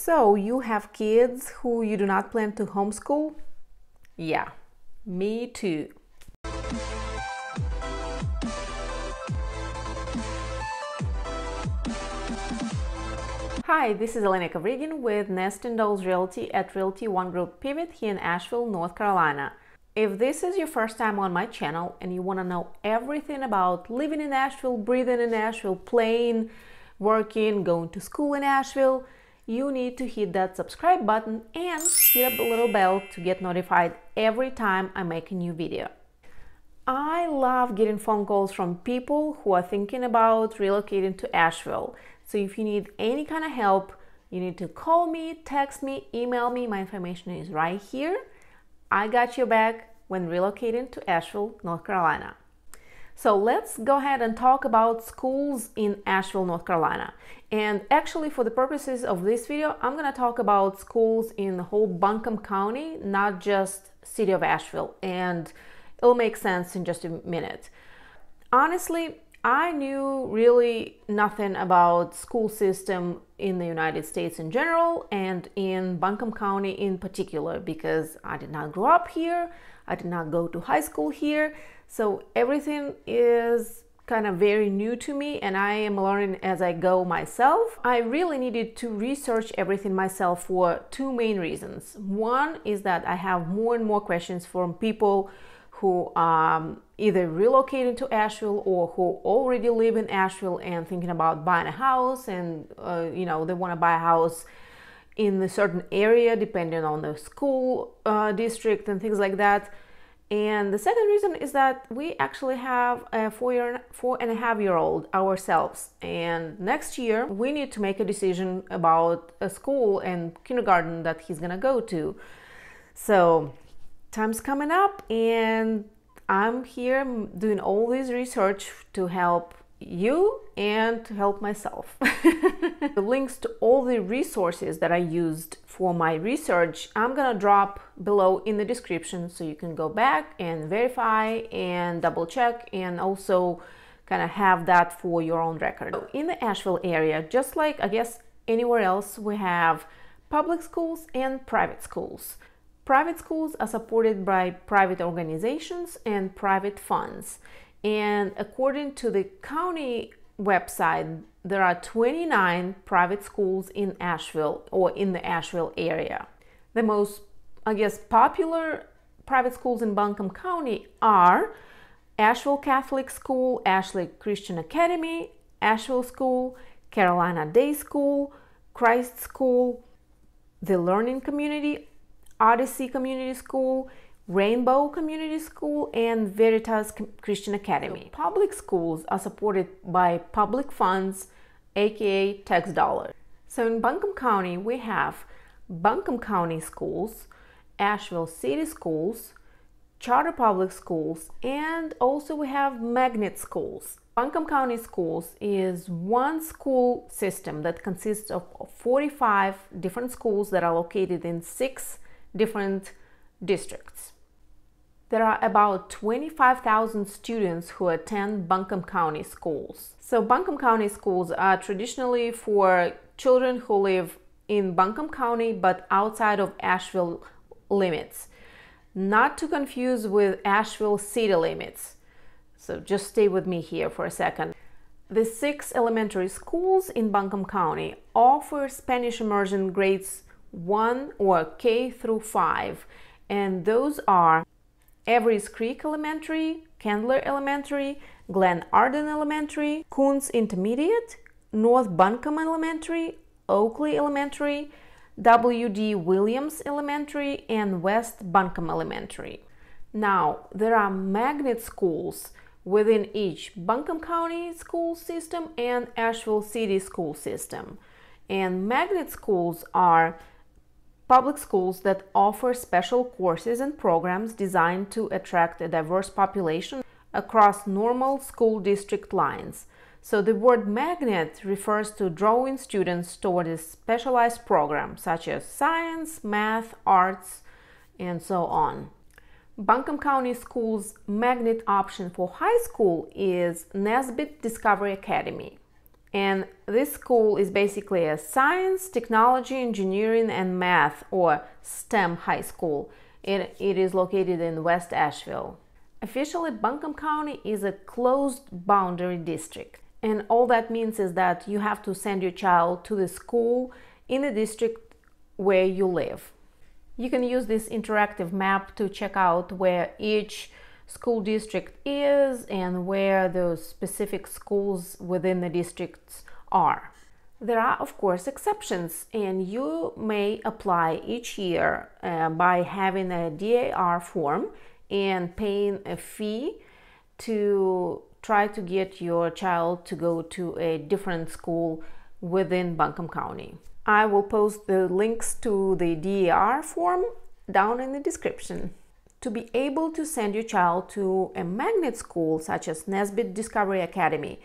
So you have kids who you do not plan to homeschool? Yeah, me too. Hi, this is 𝕊𝕍𝕉 with Nesting Dolls Realty at Realty One Group Pivot here in Asheville, North Carolina. If this is your first time on my channel and you want to know everything about living in Asheville, breathing in Asheville, playing, working, going to school in Asheville, you need to hit that subscribe button and hit up the little bell to get notified every time I make a new video. I love getting phone calls from people who are thinking about relocating to Asheville. So if you need any kind of help, you need to call me, text me, email me. My information is right here. I got your back when relocating to Asheville, North Carolina. So let's go ahead and talk about schools in Asheville, North Carolina. And actually, for the purposes of this video, I'm going to talk about schools in the whole Buncombe County, not just city of Asheville. And it'll make sense in just a minute. Honestly, I knew really nothing about school system in the United States in general and in Buncombe County in particular, because I did not grow up here. I did not go to high school here. So everything is kind of very new to me and I am learning as I go myself. I really needed to research everything myself for two main reasons. One is that I have more and more questions from people who either relocating to Asheville or who already live in Asheville and thinking about buying a house, and you know, they want to buy a house in a certain area depending on the school district and things like that. And the second reason is that we actually have a 4.5-year-old ourselves, and next year we need to make a decision about a school and kindergarten that he's gonna go to. So time's coming up and I'm here doing all this research to help you and to help myself. The links to all the resources that I used for my research, I'm gonna drop below in the description so you can go back and verify and double check and also kind of have that for your own record. In the Asheville area, just like I guess anywhere else, we have public schools and private schools. Private schools are supported by private organizations and private funds. And according to the county website, there are 29 private schools in Asheville or in the Asheville area. The most, I guess, popular private schools in Buncombe County are Asheville Catholic School, Asheville Christian Academy, Asheville School, Carolina Day School, Christ School, the Learning Community, Odyssey Community School, Rainbow Community School, and Veritas Christian Academy. So public schools are supported by public funds, aka tax dollars. So in Buncombe County, we have Buncombe County Schools, Asheville City Schools, charter public schools, and also we have magnet schools. Buncombe County Schools is one school system that consists of 45 different schools that are located in 6 different districts. There are about 25,000 students who attend Buncombe County schools. So Buncombe County schools are traditionally for children who live in Buncombe County but outside of Asheville limits. Not to confuse with Asheville city limits. So just stay with me here for a second. The 6 elementary schools in Buncombe County offer Spanish immersion grades 1 or K through 5, and those are Avery's Creek Elementary, Candler Elementary, Glen Arden Elementary, Coons Intermediate, North Buncombe Elementary, Oakley Elementary, W.D. Williams Elementary, and West Buncombe Elementary. Now, there are magnet schools within each Buncombe County school system and Asheville City school system. And magnet schools are public schools that offer special courses and programs designed to attract a diverse population across normal school district lines. So the word magnet refers to drawing students toward a specialized program such as science, math, arts, and so on. Buncombe County Schools' magnet option for high school is Nesbitt Discovery Academy. And this school is basically a science, technology, engineering, and math, or STEM high school. It is located in West Asheville. Officially, Buncombe County is a closed boundary district. And all that means is that you have to send your child to the school in the district where you live. You can use this interactive map to check out where each school district is and where those specific schools within the districts are. There are, of course, exceptions, and you may apply each year by having a DAR form and paying a fee to try to get your child to go to a different school within Buncombe County. I will post the links to the DAR form down in the description. To be able to send your child to a magnet school such as 𝕊𝐻𝐵𝐷𝐸 Discovery Academy,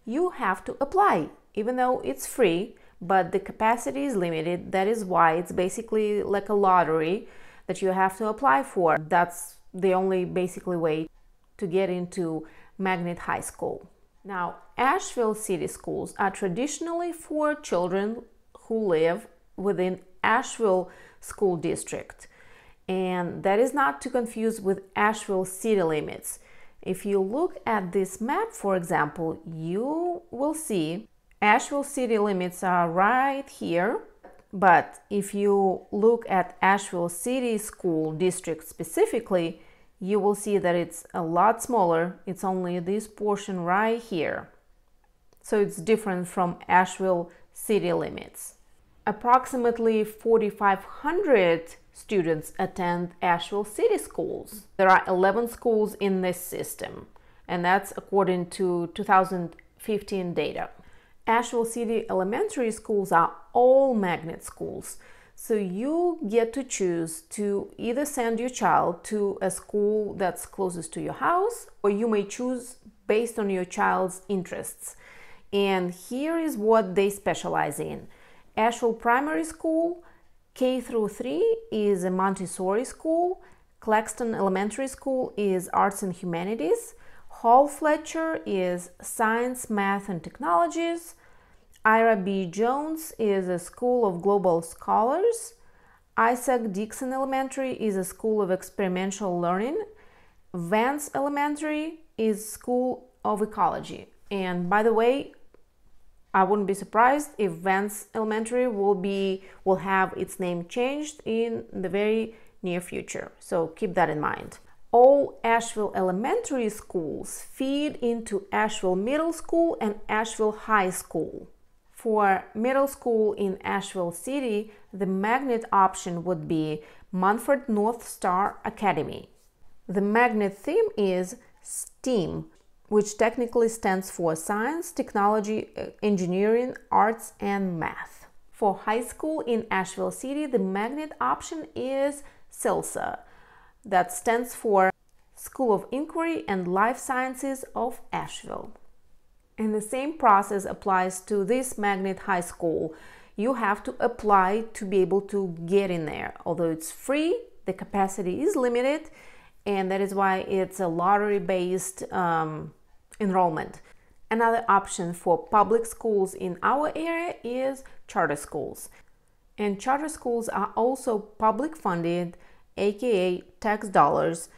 you have to apply, even though it's free, but the capacity is limited. That is why it's basically like a lottery that you have to apply for. That's the only basically way to get into magnet high school. Now, Asheville city schools are traditionally for children who live within Asheville School District. And that is not to confuse with Asheville city limits. If you look at this map, for example, you will see Asheville city limits are right here. But if you look at Asheville City School District specifically, you will see that it's a lot smaller. It's only this portion right here. So it's different from Asheville city limits. Approximately 4,500 students attend Asheville city schools. There are 11 schools in this system, and that's according to 2015 data. Asheville City elementary schools are all magnet schools, so you get to choose to either send your child to a school that's closest to your house, or you may choose based on your child's interests. And here is what they specialize in. Asheville Primary School K through 3 is a Montessori school. Claxton Elementary School is Arts and Humanities. Hall Fletcher is Science, Math, and Technologies. Ira B. Jones is a School of Global Scholars. Isaac Dixon Elementary is a School of Experiential Learning. Vance Elementary is School of Ecology. And by the way, I wouldn't be surprised if Vance Elementary will have its name changed in the very near future. So keep that in mind. All Asheville elementary schools feed into Asheville Middle School and Asheville High School. For middle school in Asheville City, the magnet option would be Munford North Star Academy. The magnet theme is STEAM, which technically stands for Science, Technology, Engineering, Arts, and Math. For high school in Asheville City, the magnet option is SILSA, that stands for School of Inquiry and Life Sciences of Asheville. And the same process applies to this magnet high school. You have to apply to be able to get in there. Although it's free, the capacity is limited, and that is why it's a lottery-based enrollment. Another option for public schools in our area is charter schools. And charter schools are also public funded, aka tax dollars,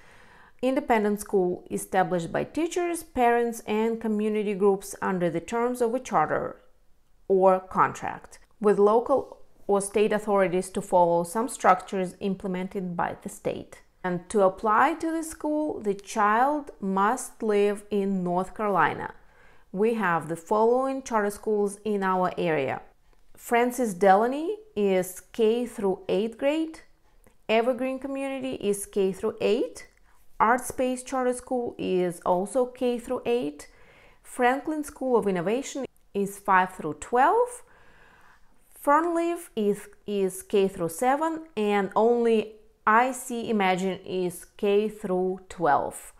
independent school established by teachers, parents, and community groups under the terms of a charter or contract, with local or state authorities to follow some structures implemented by the state. And to apply to the school, the child must live in North Carolina. We have the following charter schools in our area. Francis Delany is K through 8th grade. Evergreen Community is K through 8. Art Space Charter School is also K through 8. Franklin School of Innovation is 5 through 12. Fernleaf is K through 7, and only IC Imagine is K through 12.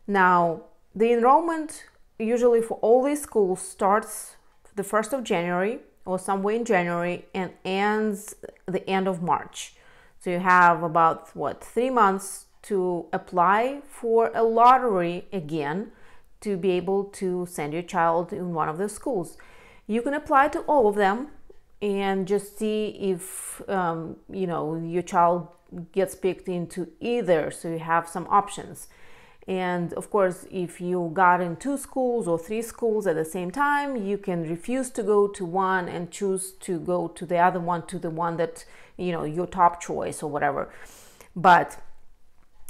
Now, the enrollment usually for all these schools starts the 1st of January or somewhere in January and ends the end of March. So you have about 3 months to apply for a lottery again to be able to send your child in one of the schools. You can apply to all of them and just see if you know, your child gets picked into either, so you have some options. And of course, if you got in 2 schools or 3 schools at the same time, you can refuse to go to one and choose to go to the other one, to the one that, you know, your top choice or whatever. But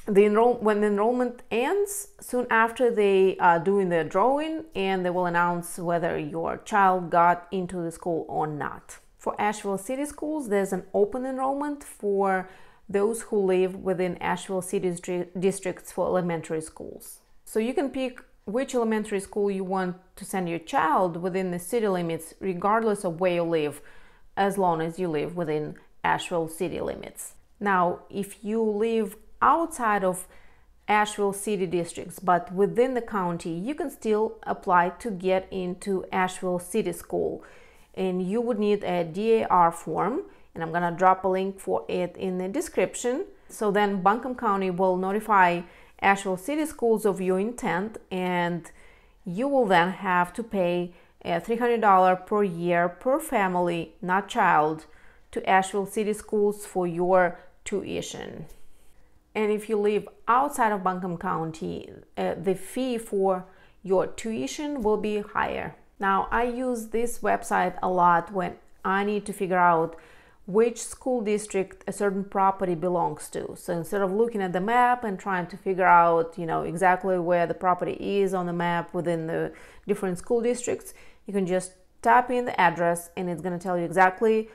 when the enrollment ends, soon after, they are doing their drawing and they will announce whether your child got into the school or not. For Asheville City Schools, there's an open enrollment for those who live within Asheville City districts for elementary schools. So you can pick which elementary school you want to send your child within the city limits, regardless of where you live, as long as you live within Asheville city limits. Now, if you live outside of Asheville city districts but within the county, you can still apply to get into Asheville City School, and you would need a DAR form, and I'm gonna drop a link for it in the description. So then Buncombe County will notify Asheville City Schools of your intent, and you will then have to pay $300 per year per family, not child, to Asheville City Schools for your tuition. And if you live outside of Buncombe County, the fee for your tuition will be higher. Now, I use this website a lot when I need to figure out which school district a certain property belongs to. So instead of looking at the map and trying to figure out, you know, exactly where the property is on the map within the different school districts, you can just type in the address and it's going to tell you exactly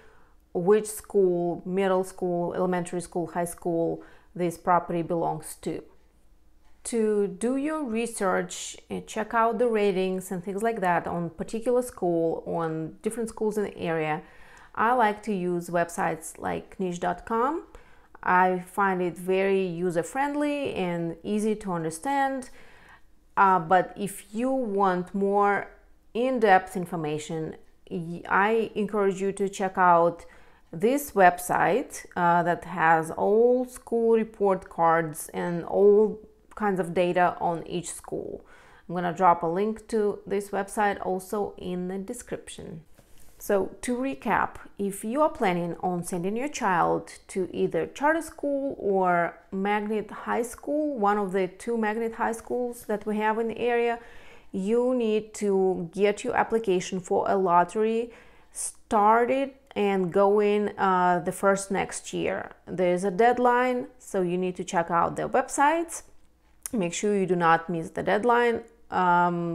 which school, middle school, elementary school, high school, this property belongs to. To do your research and check out the ratings and things like that on particular school, on different schools in the area, I like to use websites like ℍ𝕊𝕄.com. I find it very user-friendly and easy to understand. But if you want more in-depth information, I encourage you to check out this website that has all school report cards and all kinds of data on each school. I'm going to drop a link to this website also in the description. So to recap, if you are planning on sending your child to either charter school or magnet high school, one of the 2 magnet high schools that we have in the area, you need to get your application for a lottery started and going the first next year. There's a deadline, so you need to check out their websites. Make sure you do not miss the deadline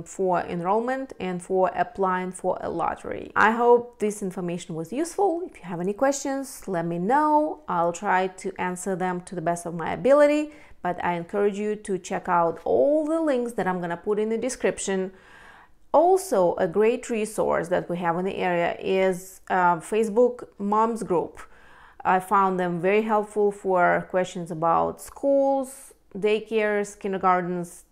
for enrollment and for applying for a lottery. I hope this information was useful. If you have any questions, let me know. I'll try to answer them to the best of my ability, but I encourage you to check out all the links that I'm going to put in the description. Also, a great resource that we have in the area is Facebook Moms Group. I found them very helpful for questions about schools, daycares, kindergartens,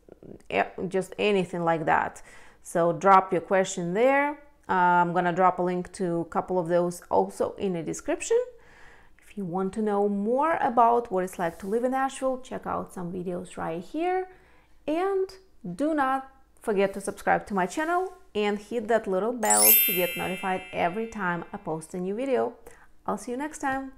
just anything like that. So drop your question there. I'm gonna drop a link to a couple of those also in the description. If you want to know more about what it's like to live in Asheville, check out some videos right here. And do not forget to subscribe to my channel and hit that little bell to get notified every time I post a new video. I'll see you next time.